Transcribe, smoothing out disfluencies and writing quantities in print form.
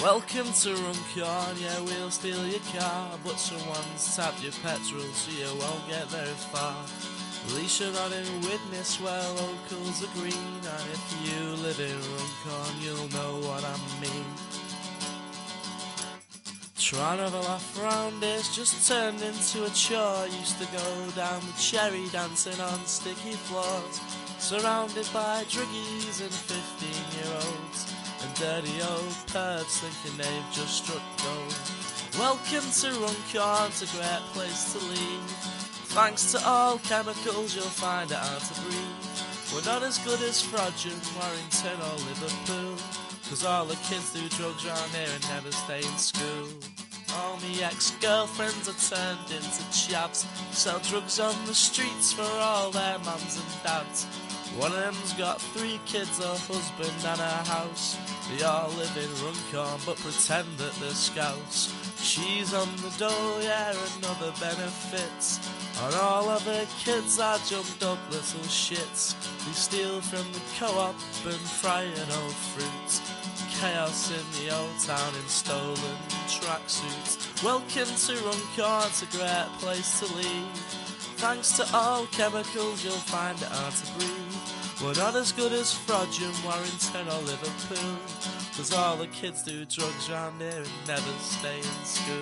Welcome to Runcorn, yeah, we'll steal your car, but someone's tapped your petrol so you won't get very far. At least you're not in witness where locals are green, and if you live in Runcorn you'll know what I mean. Trying to have a laugh round it's just turned into a chore. Used to go down the cherry dancing on sticky floors, surrounded by druggies and 15-year-olds and dirty old pervs thinking they've just struck gold. Welcome to Runcorn, it's a great place to leave. Thanks to all chemicals you'll find it hard to breathe. We're not as good as Frodsham, Warrington or Liverpool, 'cause all the kids do drugs round here and never stay in school. All me ex-girlfriends are turned into chavs, sell drugs on the streets for all their mums and dads. One of them's got 3 kids, a husband and a house. They all live in Runcorn but pretend that they're scouts. She's on the dole, yeah, and other benefits. On all of her kids are jumped up little shits. They steal from the co-op and frying old fruits. Chaos in the old town in stolen tracksuits. Welcome to Runcorn, it's a great place to leave. Thanks to all chemicals you'll find it hard to breathe. We're not as good as Frodsham, Warrington or Liverpool, 'cause all the kids do drugs round here and never stay in school.